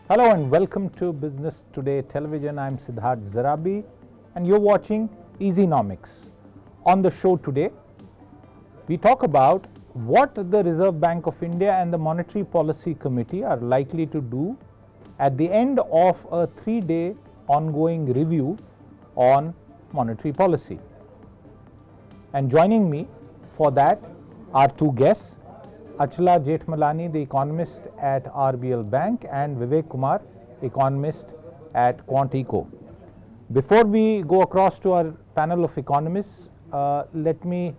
Hello and welcome to Business Today Television. I'm Siddharth Zarabi and you're watching Easynomics. On the show today, we talk about what the Reserve Bank of India and the Monetary Policy Committee are likely to do at the end of a 3-day ongoing review on monetary policy. And joining me for that are two guests, Achala, Jethamalani, the economist at RBI Bank, and Vivek Kumar, economist at QuantEco. Before we go across to our panel of economists, let me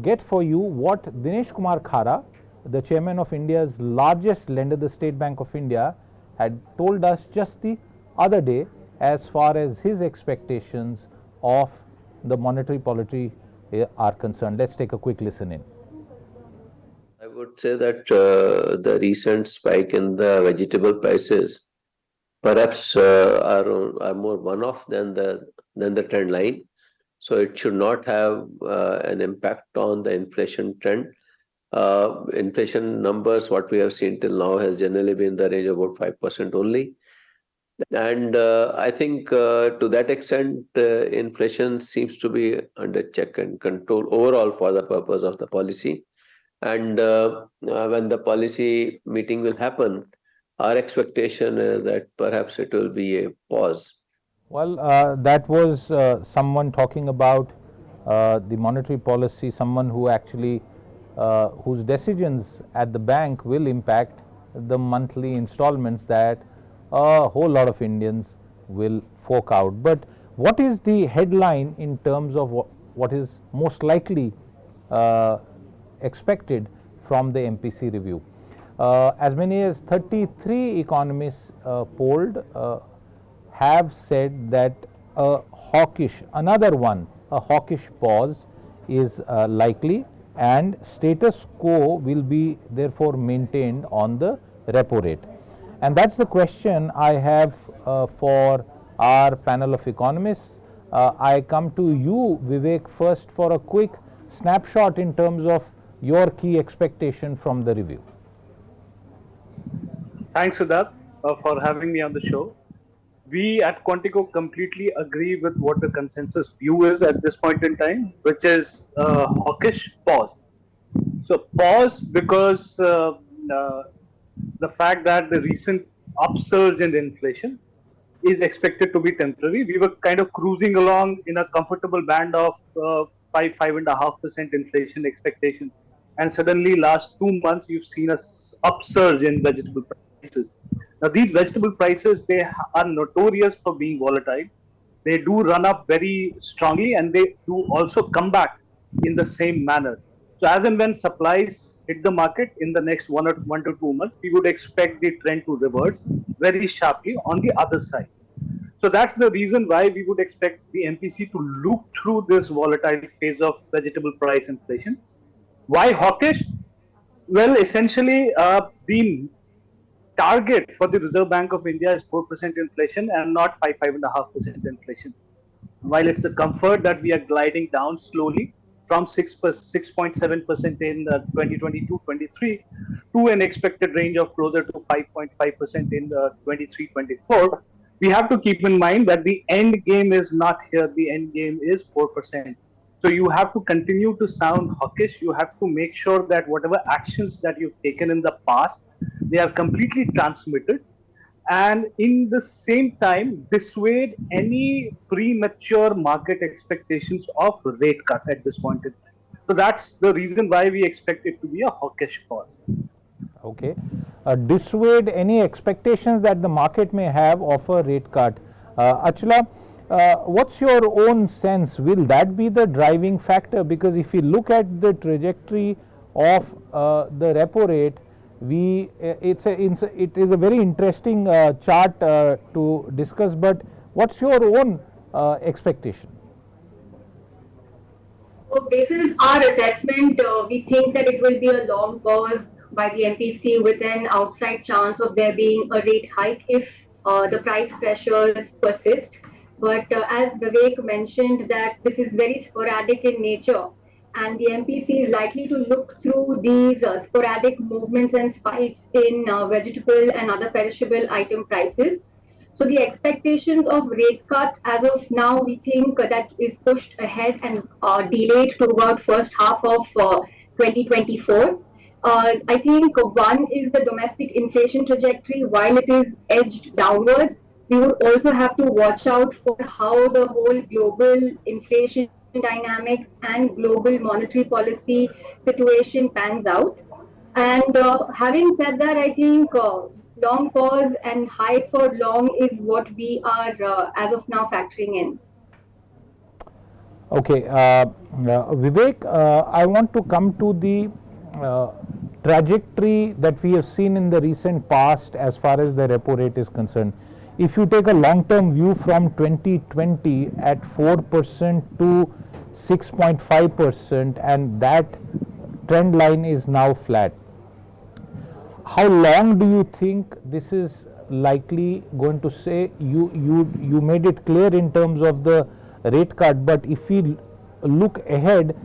get for you what Dinesh Kumar Khara, the chairman of India's largest lender, the State Bank of India, had told us just the other day as far as his expectations of the monetary policy are concerned. Let's take a quick listen in. I would say that the recent spike in the vegetable prices perhaps are more one-off than the trend line. So it should not have an impact on the inflation trend. Inflation numbers, what we have seen till now, has generally been in the range of about 5% only. And I think to that extent, inflation seems to be under check and control overall for the purpose of the policy. And when the policy meeting will happen, our expectation is that perhaps it will be a pause. Well, that was someone talking about the monetary policy, someone who actually whose decisions at the bank will impact the monthly installments that a whole lot of Indians will fork out. But what is the headline in terms of what is most likely expected from the MPC review? As many as 33 economists polled have said that a hawkish pause is likely, and status quo will be therefore maintained on the repo rate. And that's the question I have for our panel of economists. I come to you, Vivek, first for a quick snapshot in terms of your key expectation from the review. Thanks, Siddharth, for having me on the show. We at QuantEco completely agree with what the consensus view is at this point in time, which is hawkish pause. So pause because the fact that the recent upsurge in inflation is expected to be temporary. We were kind of cruising along in a comfortable band of 5.5% inflation expectation, and suddenly last 2 months you've seen a upsurge in vegetable prices. Now these vegetable prices, they are notorious for being volatile. They do run up very strongly and they do also come back in the same manner. So as and when supplies hit the market in the next 1 to 2 months, we would expect the trend to reverse very sharply on the other side. So that's the reason why we would expect the MPC to look through this volatile phase of vegetable price inflation. Why hawkish? Well, essentially, the target for the Reserve Bank of India is 4% inflation and not 5.5% inflation. While it's a comfort that we are gliding down slowly from 6.7% in 2022-23 to an expected range of closer to 5.5% in 23-24, we have to keep in mind that the end game is not here. The end game is 4%. So you have to continue to sound hawkish. You have to make sure that whatever actions that you've taken in the past, they are completely transmitted, and in the same time dissuade any premature market expectations of rate cut at this point in time. So that's the reason why we expect it to be a hawkish pause. Okay. Dissuade any expectations that the market may have of a rate cut. Achala, what's your own sense? Will that be the driving factor? Because if you look at the trajectory of the repo rate, it is a very interesting chart to discuss. But what's your own expectation? So, based on our assessment, we think that it will be a long pause by the MPC with an outside chance of there being a rate hike if the price pressures persist. But as Vivek mentioned, that this is very sporadic in nature, and the MPC is likely to look through these sporadic movements and spikes in vegetable and other perishable item prices. So the expectations of rate cut as of now, we think that is pushed ahead and delayed to about first half of 2024. I think one is the domestic inflation trajectory. While it is edged downwards, we would also have to watch out for how the whole global inflation dynamics and global monetary policy situation pans out. And having said that, I think long pause and high for long is what we are as of now factoring in. Okay, Vivek, I want to come to the trajectory that we have seen in the recent past as far as the repo rate is concerned. If you take a long-term view from 2020 at 4% to 6.5%, and that trend line is now flat. How long do you think this is likely going to stay? You made it clear in terms of the rate cut, but if we look ahead,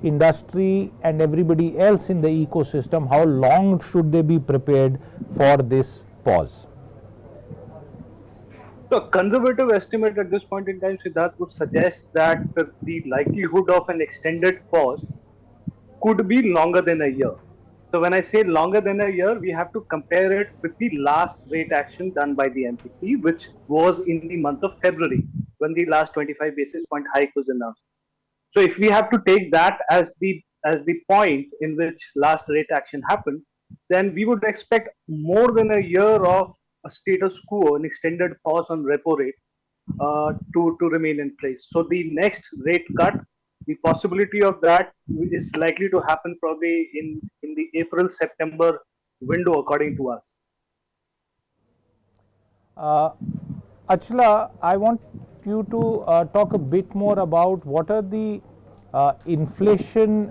industry and everybody else in the ecosystem, how long should they be prepared for this pause? So a conservative estimate at this point in time, Siddharth, would suggest that the likelihood of an extended pause could be longer than a year. So when I say longer than a year, we have to compare it with the last rate action done by the MPC, which was in the month of February, when the last 25 basis point hike was announced. So if we have to take that as the point in which last rate action happened, then we would expect more than a year of a status quo, an extended pause on repo rate to remain in place. So the next rate cut, the possibility of that is likely to happen probably in the April-September window, according to us. Achala, I want you to talk a bit more about what are the inflation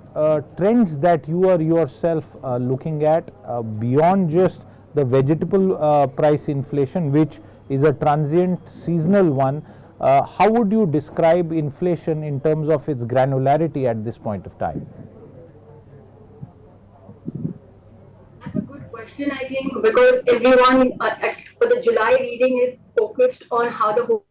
trends that you are yourself looking at beyond just the vegetable price inflation, which is a transient seasonal one. How would you describe inflation in terms of its granularity at this point of time? That's a good question, I think, because everyone for the July reading is focused on how the whole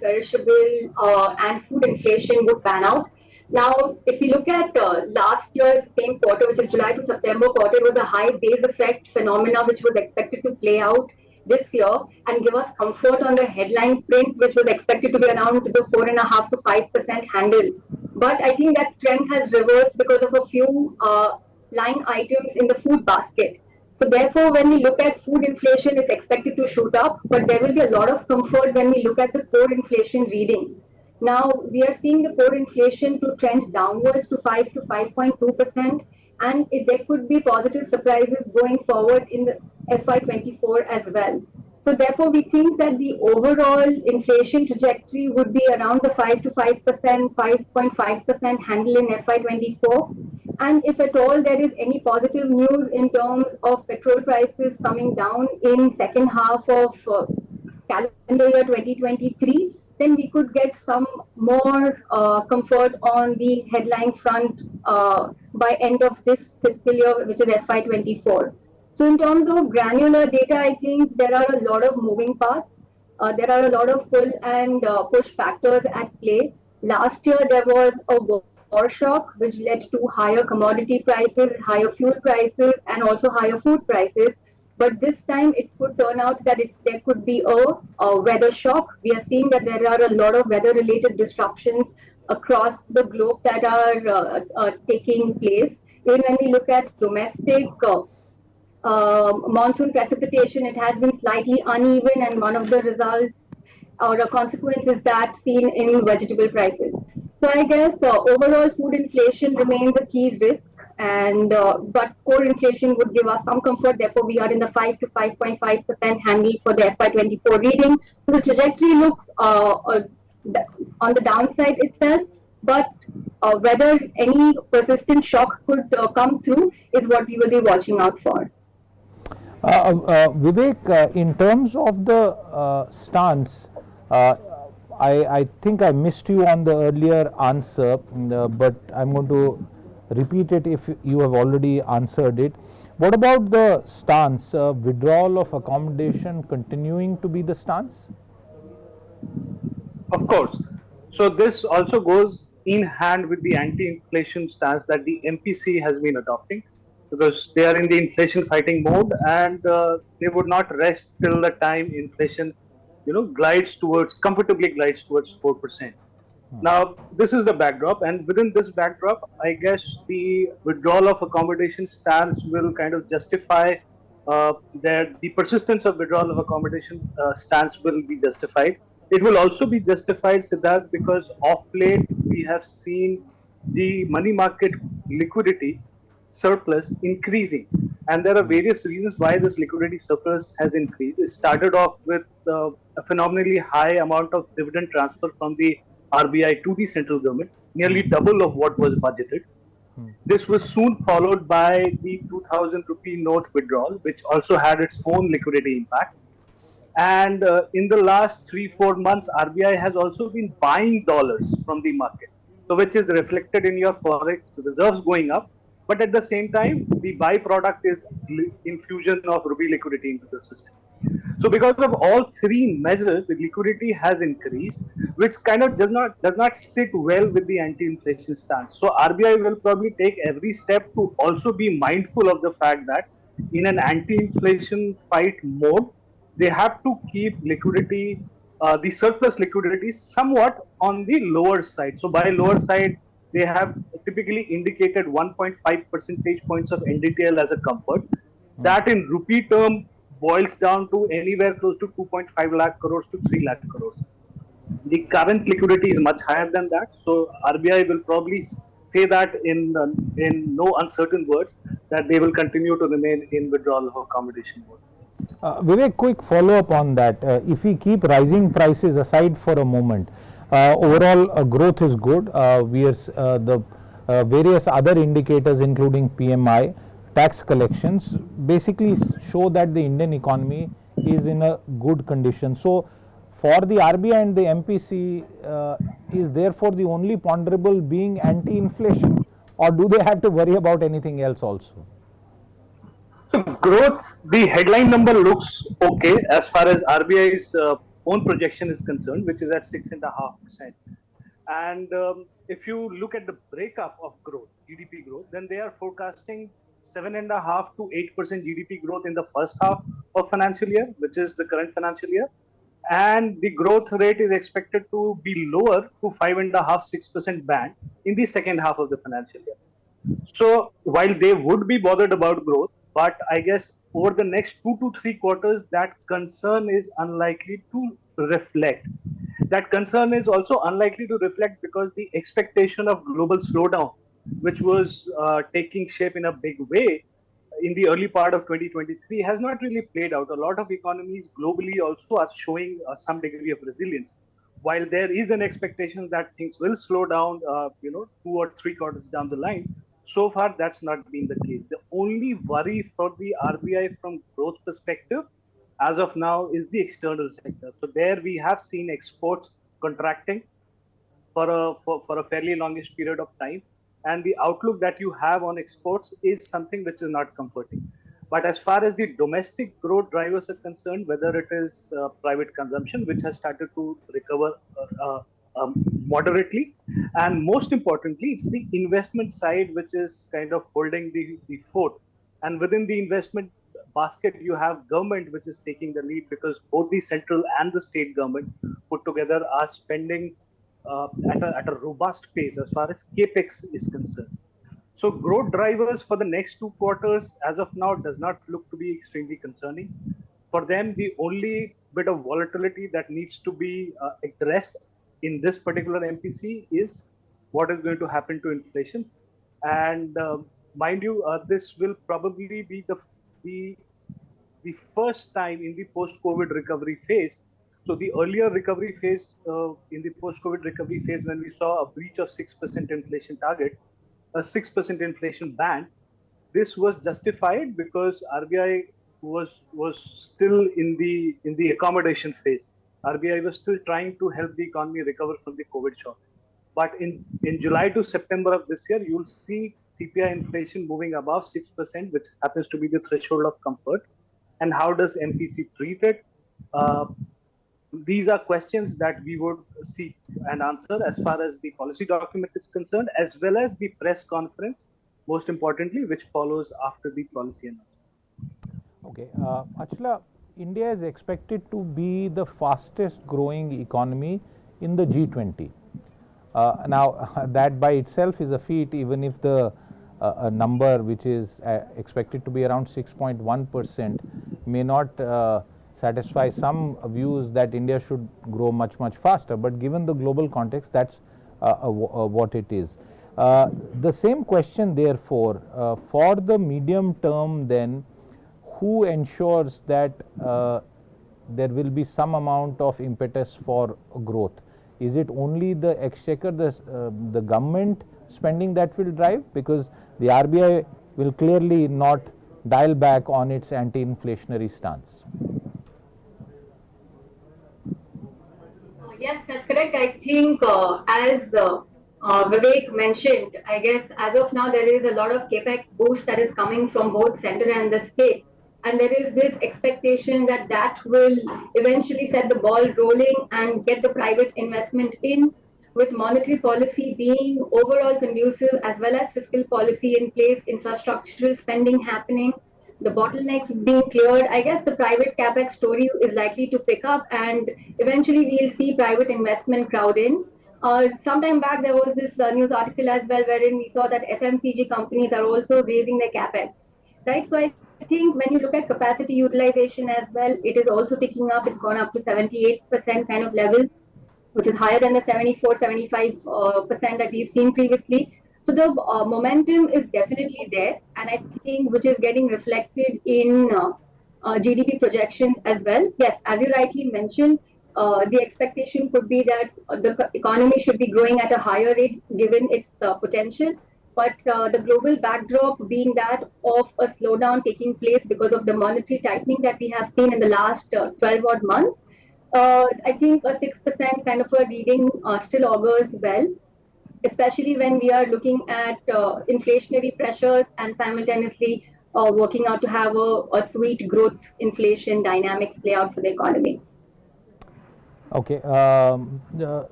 perishable and food inflation would pan out. Now, if we look at last year's same quarter, which is July to September quarter, it was a high base effect phenomena which was expected to play out this year and give us comfort on the headline print, which was expected to be around the 4.5% to 5% handle. But I think that trend has reversed because of a few line items in the food basket. So therefore, when we look at food inflation, it's expected to shoot up, but there will be a lot of comfort when we look at the core inflation readings. Now, we are seeing the core inflation to trend downwards to 5 to 5.2%, and there could be positive surprises going forward in the FY24 as well. So therefore, we think that the overall inflation trajectory would be around the 5 to 5%, 5.5% handle in FY24. And if at all there is any positive news in terms of petrol prices coming down in second half of calendar year 2023, then we could get some more comfort on the headline front by end of this fiscal year, which is FY24. So in terms of granular data, I think there are a lot of moving parts. There are a lot of pull and push factors at play. Last year, there was a war shock, which led to higher commodity prices, higher fuel prices, and also higher food prices. But this time, it could turn out that there could be a weather shock. We are seeing that there are a lot of weather-related disruptions across the globe that are taking place. Even when we look at domestic monsoon precipitation, it has been slightly uneven, and one of the results or a consequence is that seen in vegetable prices. So I guess overall food inflation remains a key risk, and but core inflation would give us some comfort. Therefore, we are in the 5 to 5.5% handle for the FY24 reading. So the trajectory looks on the downside itself, but whether any persistent shock could come through is what we will be watching out for. Vivek, in terms of the stance, I think I missed you on the earlier answer, but I'm going to repeat it if you have already answered it. What about the stance, withdrawal of accommodation continuing to be the stance? Of course. So this also goes in hand with the anti-inflation stance that the MPC has been adopting, because they are in the inflation fighting mode, and they would not rest till the time inflation, comfortably glides towards 4%. Now, this is the backdrop, and within this backdrop, I guess the withdrawal of accommodation stance will kind of justify that the persistence of withdrawal of accommodation stance will be justified. It will also be justified, Siddharth, because of late we have seen the money market liquidity surplus increasing. And there are various reasons why this liquidity surplus has increased. It started off with a phenomenally high amount of dividend transfer from the RBI to the central government, nearly double of what was budgeted. This was soon followed by the 2000 rupee note withdrawal, which also had its own liquidity impact. And in the last 3-4 months, RBI has also been buying dollars from the market, so which is reflected in your forex reserves going up. But at the same time, the byproduct is infusion of rupee liquidity into the system. So because of all three measures, the liquidity has increased, which kind of does not sit well with the anti-inflation stance. So RBI will probably take every step to also be mindful of the fact that in an anti-inflation fight mode, they have to keep liquidity, the surplus liquidity, somewhat on the lower side. So by lower side, they have typically indicated 1.5 percentage points of NDTL as a comfort. That in rupee term boils down to anywhere close to 2.5 lakh crores to 3 lakh crores. The current liquidity is much higher than that. So RBI will probably say that in no uncertain words that they will continue to remain in withdrawal of accommodation mode. Vivek, quick follow-up on that. If we keep rising prices aside for a moment, overall growth is good. The various other indicators, including PMI, tax collections, basically show that the Indian economy is in a good condition. So, for the RBI and the MPC, is therefore the only ponderable being anti-inflation, or do they have to worry about anything else also? So growth, the headline number looks okay as far as RBI's own projection is concerned, which is at 6.5%. And if you look at the breakup of growth, GDP growth, then they are forecasting 7.5 to 8% GDP growth in the first half of financial year, which is the current financial year, and the growth rate is expected to be lower to 5.5-6% band in the second half of the financial year. So while they would be bothered about growth, but I guess over the next 2 to 3 quarters, that concern is unlikely to reflect. That concern is also unlikely to reflect because the expectation of global slowdown, which was taking shape in a big way in the early part of 2023, has not really played out. A lot of economies globally also are showing some degree of resilience. While there is an expectation that things will slow down, 2 or 3 quarters down the line, so far that's not been the case. The only worry for the RBI from growth perspective as of now is the external sector. So there we have seen exports contracting for a fairly longish period of time, and the outlook that you have on exports is something which is not comforting. But as far as the domestic growth drivers are concerned, whether it is private consumption, which has started to recover moderately, and most importantly, it's the investment side which is kind of holding the fort. And within the investment basket, you have government which is taking the lead, because both the central and the state government put together are spending at a robust pace as far as capex is concerned. So growth drivers for the next 2 quarters as of now does not look to be extremely concerning. For them, the only bit of volatility that needs to be addressed in this particular MPC is what is going to happen to inflation. And mind you, this will probably be the first time in the post-COVID recovery phase. So the earlier recovery phase, in the post-COVID recovery phase, when we saw a breach of 6% inflation target, a 6% inflation band, this was justified because RBI was still in the accommodation phase. RBI was still trying to help the economy recover from the COVID shock. But in July to September of this year, you'll see CPI inflation moving above 6%, which happens to be the threshold of comfort. And how does MPC treat it? These are questions that we would seek an answer as far as the policy document is concerned, as well as the press conference, most importantly, which follows after the policy announcement. Okay, Achala, India is expected to be the fastest growing economy in the G20. Now, that by itself is a feat, even if the a number which is expected to be around 6.1% may not satisfy some views that India should grow much faster, but given the global context, that's what it is. The same question therefore, for the medium term then, who ensures that there will be some amount of impetus for growth? Is it only the exchequer, the government spending that will drive? Because the RBI will clearly not dial back on its anti-inflationary stance. Yes, that's correct. I think as Vivek mentioned, I guess as of now there is a lot of capex boost that is coming from both center and the state. And there is this expectation that that will eventually set the ball rolling and get the private investment in, with monetary policy being overall conducive as well as fiscal policy in place, infrastructural spending happening, the bottlenecks being cleared. I guess the private capex story is likely to pick up and eventually we'll see private investment crowd in. Sometime back there was this news article as well wherein we saw that FMCG companies are also raising their capex, right? So I think when you look at capacity utilization as well, it is also ticking up. It's gone up to 78% kind of levels, which is higher than the 74, 75% that we've seen previously. So the momentum is definitely there, and I think which is getting reflected in GDP projections as well. Yes, as you rightly mentioned, the expectation could be that the economy should be growing at a higher rate given its potential. But the global backdrop being that of a slowdown taking place because of the monetary tightening that we have seen in the last 12 odd months, I think a 6% kind of a reading still augurs well, especially when we are looking at inflationary pressures and simultaneously working out to have a sweet growth inflation dynamics play out for the economy. Okay,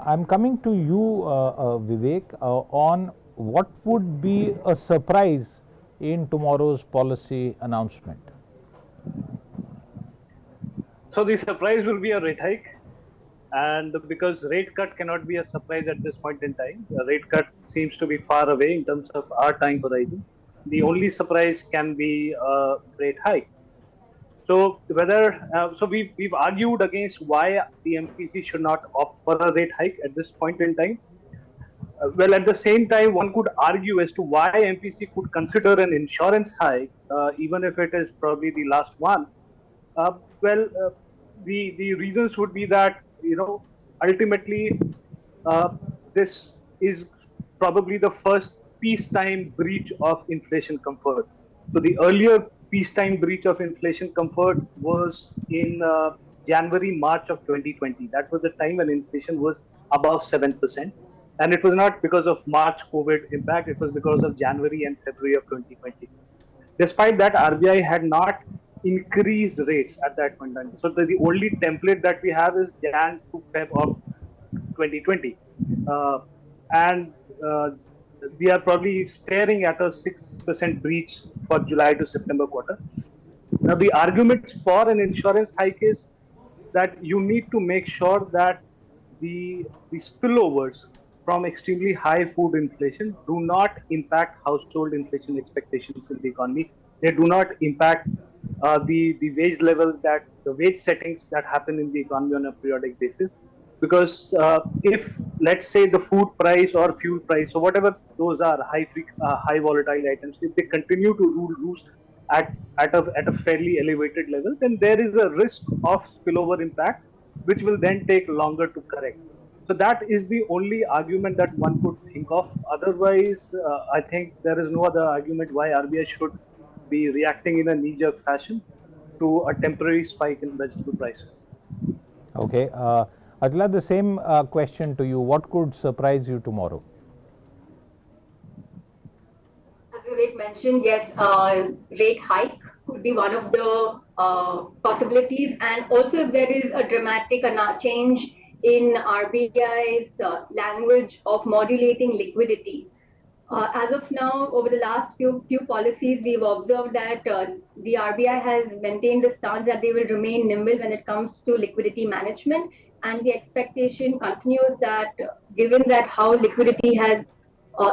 I'm coming to you, Vivek, on what would be a surprise in tomorrow's policy announcement. So the surprise will be a rate hike, and because rate cut cannot be a surprise at this point in time, the rate cut seems to be far away in terms of our time horizon. The only surprise can be a rate hike. So whether we've argued against why the MPC should not opt for a rate hike at this point in time. Well, at the same time, one could argue as to why MPC could consider an insurance hike, even if it is probably the last one. The reasons would be that ultimately this is probably the first peacetime breach of inflation comfort. So the earlier peacetime breach of inflation comfort was in March of 2020. That was the time when inflation was above 7%. And it was not because of March COVID impact, it was because of January and February of 2020. Despite that, RBI had not increased rates at that point in time. So the only template that we have is Jan to Feb of 2020. We are probably staring at a 6% breach for July to September quarter. Now, the arguments for an insurance hike is that you need to make sure that the spillovers from extremely high food inflation do not impact household inflation expectations in the economy. They do not impact the wage level, that the wage settings that happen in the economy on a periodic basis. Because if, let's say, the food price or fuel price, or whatever those are, high volatile items, if they continue to roost at a fairly elevated level, then there is a risk of spillover impact, which will then take longer to correct. So that is the only argument that one could think of. Otherwise, I think there is no other argument why RBI should be reacting in a knee-jerk fashion to a temporary spike in vegetable prices. Okay. Achala, the same question to you. What could surprise you tomorrow? As Vivek mentioned, yes, rate hike could be one of the possibilities, and also if there is a dramatic change in RBI's language of modulating liquidity. As of now, over the last few policies, we've observed that the RBI has maintained the stance that they will remain nimble when it comes to liquidity management, and the expectation continues that given that how liquidity has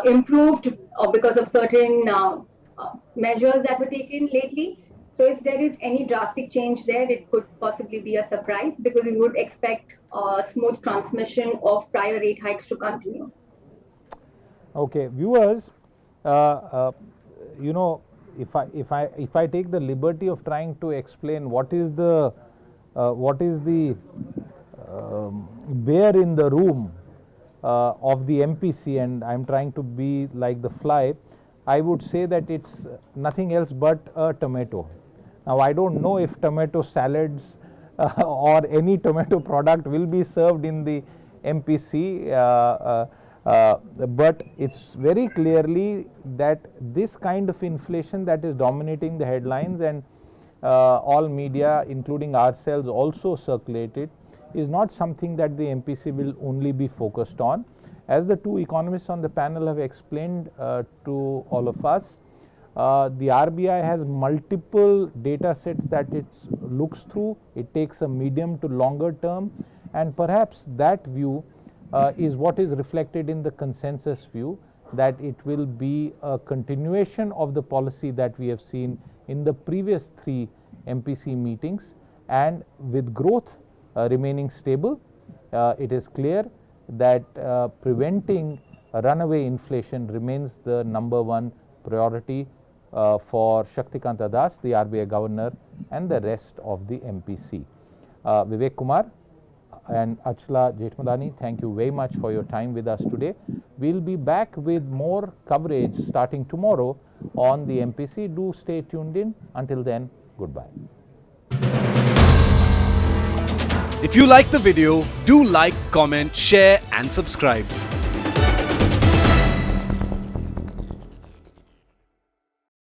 improved because of certain measures that were taken lately. So if there is any drastic change there, it could possibly be a surprise because we would expect smooth transmission of prior rate hikes to continue. Okay, viewers, you know, if I take the liberty of trying to explain what is the bear in the room of the MPC, and I'm trying to be like the fly, I would say that it's nothing else but a tomato. Now, I don't know if tomato salads or any tomato product will be served in the MPC, but it's very clearly that this kind of inflation that is dominating the headlines, and all media including ourselves also circulate it, is not something that the MPC will only be focused on. As the two economists on the panel have explained to all of us, the RBI has multiple data sets that it looks through. It takes a medium to longer term, and perhaps that view is what is reflected in the consensus view, that it will be a continuation of the policy that we have seen in the previous 3 MPC meetings, and with growth remaining stable, it is clear that preventing runaway inflation remains the #1 priority for Shaktikanta Das, the RBI governor, and the rest of the MPC. Vivek, Kumar and Achala, Jethamalani, thank you very much for your time with us today. We'll be back with more coverage starting tomorrow on the MPC. Do stay tuned in. Until then, goodbye. If you like the video, do like, comment, share and subscribe.